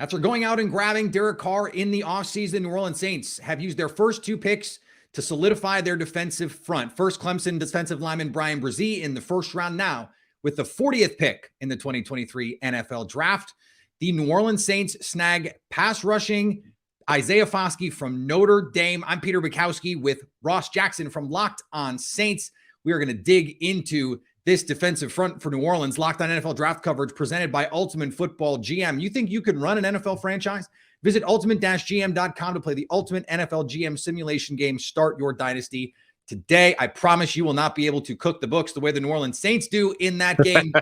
After going out and grabbing Derek Carr in the offseason, the New Orleans Saints have used their first 2 picks to solidify their defensive front. First, Clemson defensive lineman Bryan Bresee in the first round. Now, with the 40th pick in the 2023 NFL Draft, the New Orleans Saints snag pass rushing Isaiah Foskey from Notre Dame. I'm Peter Bukowski with Ross Jackson from Locked On Saints. We are going to dig into this defensive front for New Orleans. Locked On NFL Draft coverage presented by Ultimate Football GM. You think you could run an NFL franchise? Visit ultimate-gm.com to play the ultimate NFL GM simulation game. Start your dynasty today. I promise you will not be able to cook the books the way the New Orleans Saints do in that game.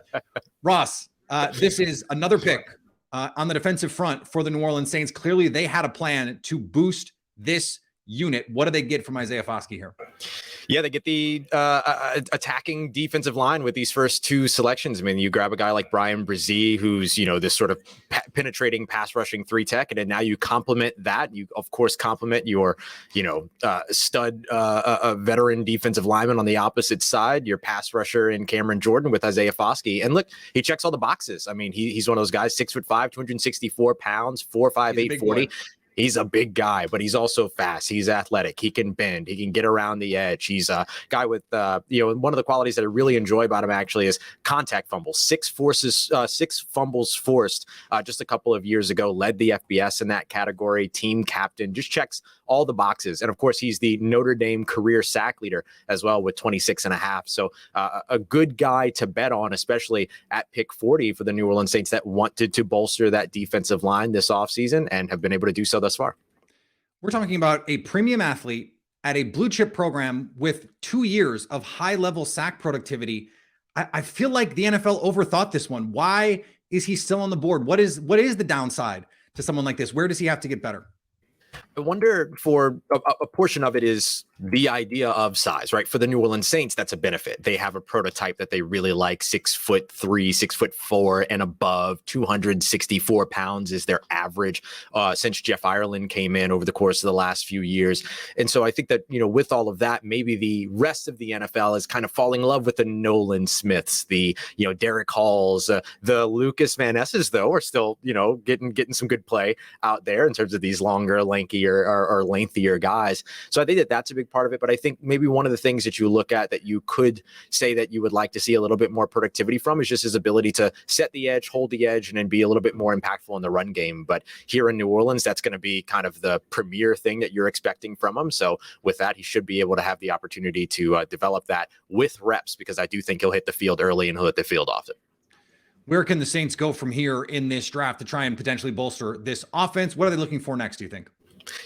Ross, this is another pick on the defensive front for the New Orleans Saints. Clearly, they had a plan to boost this unit. What do they get from Isaiah Foskey here? Yeah, they get the attacking defensive line with these first 2 selections. I mean, you grab a guy like Bryan Bresee, who's, this sort of penetrating pass rushing 3 tech. And then now you complement that. You, of course, complement your, stud veteran defensive lineman on the opposite side, your pass rusher in Cameron Jordan with Isaiah Foskey. And look, he checks all the boxes. I mean, he's one of those guys, 6'5", 264 pounds, 4'5", 840. He's a big guy, but he's also fast. He's athletic. He can bend. He can get around the edge. He's a guy with, one of the qualities that I really enjoy about him actually is contact fumbles. 6 fumbles forced just a couple of years ago, led the FBS in that category, team captain, just checks all the boxes. And of course, he's the Notre Dame career sack leader as well with 26.5. So a good guy to bet on, especially at pick 40 for the New Orleans Saints that wanted to bolster that defensive line this offseason and have been able to do so thus far. We're talking about a premium athlete at a blue chip program with 2 years of high level sack productivity. I feel like the NFL overthought this one. Why is he still on the board? What is the downside to someone like this? Where does he have to get better? I wonder for a portion of it is the idea of size, right? For the New Orleans Saints, that's a benefit. They have a prototype that they really like, 6'3", 6'4", and above. 264 pounds is their average since Jeff Ireland came in over the course of the last few years. And so I think that, with all of that, maybe the rest of the NFL is kind of falling in love with the Nolan Smiths, the, Derek Halls, the Lucas Van Nesses, though, are still, getting some good play out there in terms of these longer, lankier or lengthier guys. So I think that that's a big part of it. But I think maybe one of the things that you look at that you could say that you would like to see a little bit more productivity from is just his ability to set the edge, hold the edge, and then be a little bit more impactful in the run game. But here in New Orleans, that's going to be kind of the premier thing that you're expecting from him. So with that, he should be able to have the opportunity to develop that with reps, because I do think he'll hit the field early and he'll hit the field often. Where can the Saints go from here in this draft to try and potentially bolster this offense? What are they looking for next, do you think?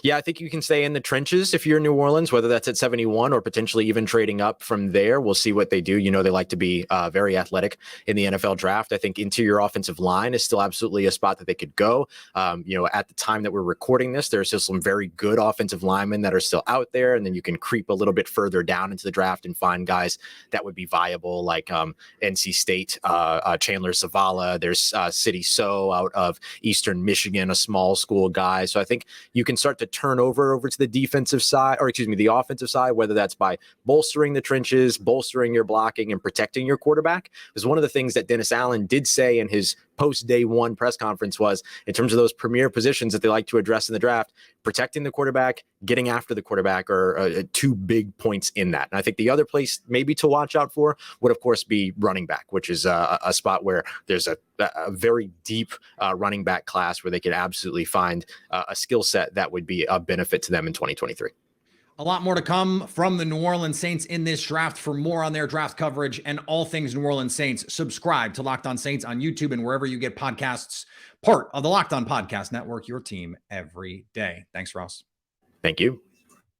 Yeah, I think you can stay in the trenches if you're New Orleans, whether that's at 71 or potentially even trading up from there. We'll see what they do. They like to be very athletic in the NFL draft. I think interior offensive line is still absolutely a spot that they could go. At the time that we're recording this, there's still some very good offensive linemen that are still out there. And then you can creep a little bit further down into the draft and find guys that would be viable, like NC State, Chandler Zavala. There's City So out of Eastern Michigan, a small school guy. So I think you can start to turn over to the defensive side, the offensive side, whether that's by bolstering the trenches, bolstering your blocking, and protecting your quarterback. Because one of the things that Dennis Allen did say in his post-day 1 press conference was, in terms of those premier positions that they like to address in the draft, protecting the quarterback, getting after the quarterback are 2 big points in that. And I think the other place maybe to watch out for would, of course, be running back, which is a spot where there's a very deep running back class where they could absolutely find a skill set that would be a benefit to them in 2023. A lot more to come from the New Orleans Saints in this draft. For more on their draft coverage and all things New Orleans Saints, subscribe to Locked On Saints on YouTube and wherever you get podcasts, part of the Locked On Podcast Network, your team every day. Thanks, Ross. Thank you.